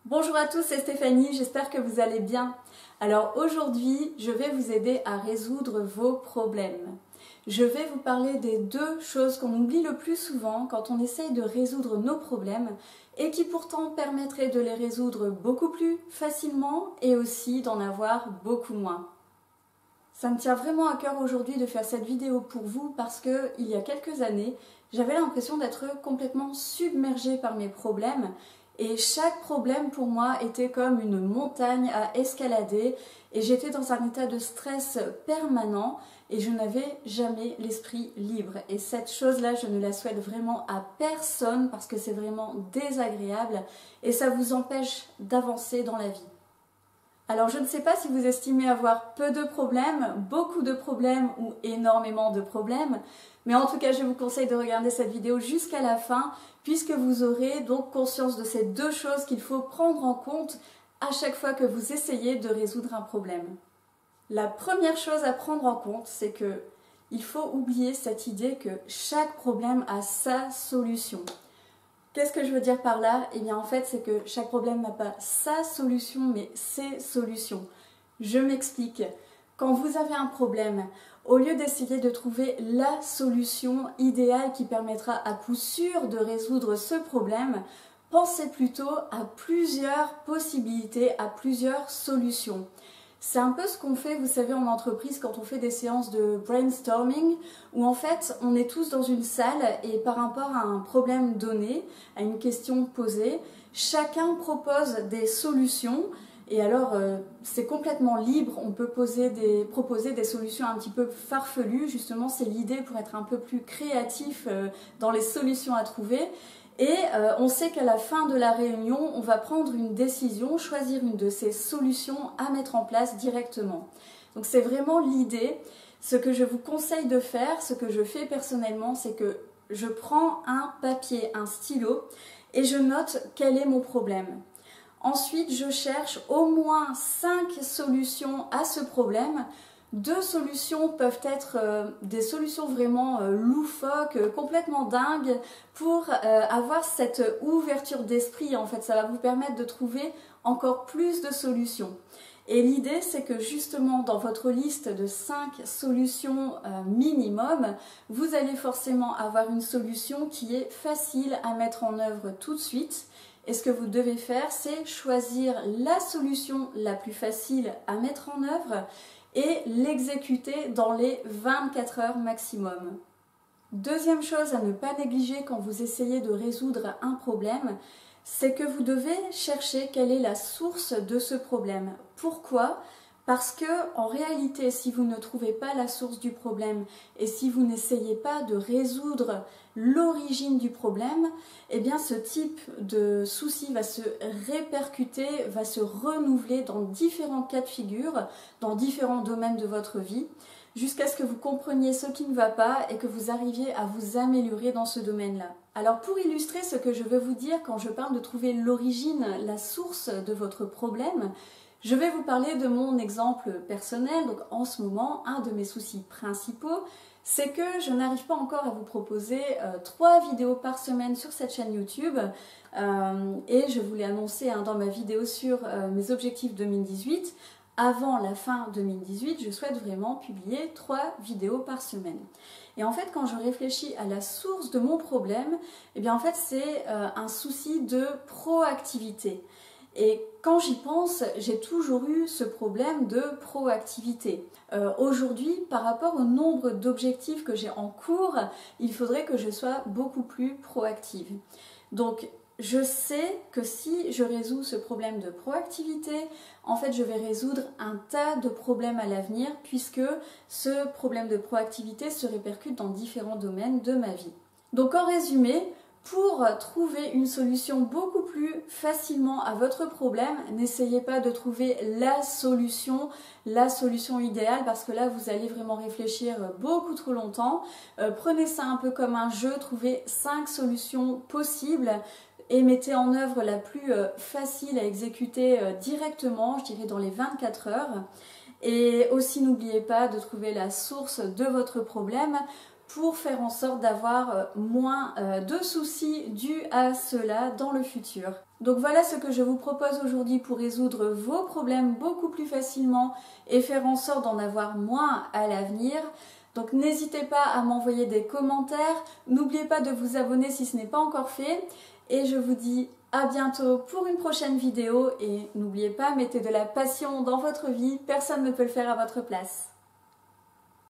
Bonjour à tous, c'est Stéphanie, j'espère que vous allez bien. Alors aujourd'hui, je vais vous aider à résoudre vos problèmes. Je vais vous parler des deux choses qu'on oublie le plus souvent quand on essaye de résoudre nos problèmes et qui pourtant permettraient de les résoudre beaucoup plus facilement et aussi d'en avoir beaucoup moins. Ça me tient vraiment à cœur aujourd'hui de faire cette vidéo pour vous parce que il y a quelques années, j'avais l'impression d'être complètement submergée par mes problèmes et chaque problème pour moi était comme une montagne à escalader et j'étais dans un état de stress permanent et je n'avais jamais l'esprit libre. Et cette chose-là, je ne la souhaite vraiment à personne parce que c'est vraiment désagréable et ça vous empêche d'avancer dans la vie. Alors je ne sais pas si vous estimez avoir peu de problèmes, beaucoup de problèmes ou énormément de problèmes, mais en tout cas je vous conseille de regarder cette vidéo jusqu'à la fin puisque vous aurez donc conscience de ces deux choses qu'il faut prendre en compte à chaque fois que vous essayez de résoudre un problème. La première chose à prendre en compte, c'est que il faut oublier cette idée que chaque problème a sa solution. Qu'est-ce que je veux dire par là? Eh bien en fait c'est que chaque problème n'a pas sa solution mais ses solutions. Je m'explique. Quand vous avez un problème, au lieu d'essayer de trouver la solution idéale qui permettra à coup sûr de résoudre ce problème, pensez plutôt à plusieurs possibilités, à plusieurs solutions. C'est un peu ce qu'on fait, vous savez, en entreprise quand on fait des séances de brainstorming où en fait on est tous dans une salle et par rapport à un problème donné, à une question posée, chacun propose des solutions et alors c'est complètement libre, on peut proposer des solutions un petit peu farfelues, justement c'est l'idée pour être un peu plus créatif dans les solutions à trouver. Et on sait qu'à la fin de la réunion, on va prendre une décision, choisir une de ces solutions à mettre en place directement. Donc c'est vraiment l'idée. Ce que je vous conseille de faire, ce que je fais personnellement, c'est que je prends un papier, un stylo et je note quel est mon problème. Ensuite, je cherche au moins 5 solutions à ce problème. 2 solutions peuvent être des solutions vraiment loufoques, complètement dingues pour avoir cette ouverture d'esprit. En fait, ça va vous permettre de trouver encore plus de solutions. Et l'idée, c'est que justement, dans votre liste de 5 solutions minimum, vous allez forcément avoir une solution qui est facile à mettre en œuvre tout de suite. Et ce que vous devez faire, c'est choisir la solution la plus facile à mettre en œuvre et l'exécuter dans les 24 heures maximum. Deuxième chose à ne pas négliger quand vous essayez de résoudre un problème, c'est que vous devez chercher quelle est la source de ce problème. Pourquoi ? Parce que en réalité, si vous ne trouvez pas la source du problème et si vous n'essayez pas de résoudre l'origine du problème, eh bien ce type de souci va se répercuter, va se renouveler dans différents cas de figure, dans différents domaines de votre vie, jusqu'à ce que vous compreniez ce qui ne va pas et que vous arriviez à vous améliorer dans ce domaine-là. Alors pour illustrer ce que je veux vous dire quand je parle de trouver l'origine, la source de votre problème, je vais vous parler de mon exemple personnel. Donc en ce moment, un de mes soucis principaux, c'est que je n'arrive pas encore à vous proposer 3 vidéos par semaine sur cette chaîne YouTube. Et je vous l'ai annoncé dans ma vidéo sur mes objectifs 2018. Avant la fin 2018, je souhaite vraiment publier 3 vidéos par semaine. Et en fait, quand je réfléchis à la source de mon problème, eh bien en fait c'est un souci de proactivité. Et quand j'y pense, j'ai toujours eu ce problème de proactivité. Aujourd'hui, par rapport au nombre d'objectifs que j'ai en cours, il faudrait que je sois beaucoup plus proactive. Donc, je sais que si je résous ce problème de proactivité, en fait, je vais résoudre un tas de problèmes à l'avenir puisque ce problème de proactivité se répercute dans différents domaines de ma vie. Donc, en résumé, pour trouver une solution beaucoup plus facilement à votre problème, n'essayez pas de trouver la solution idéale parce que là vous allez vraiment réfléchir beaucoup trop longtemps. Prenez ça un peu comme un jeu, trouvez 5 solutions possibles et mettez en œuvre la plus facile à exécuter directement, je dirais dans les 24 heures. Et aussi n'oubliez pas de trouver la source de votre problème pour faire en sorte d'avoir moins de soucis dus à cela dans le futur. Donc voilà ce que je vous propose aujourd'hui pour résoudre vos problèmes beaucoup plus facilement et faire en sorte d'en avoir moins à l'avenir. Donc n'hésitez pas à m'envoyer des commentaires, n'oubliez pas de vous abonner si ce n'est pas encore fait et je vous dis à bientôt pour une prochaine vidéo et n'oubliez pas, mettez de la passion dans votre vie, personne ne peut le faire à votre place.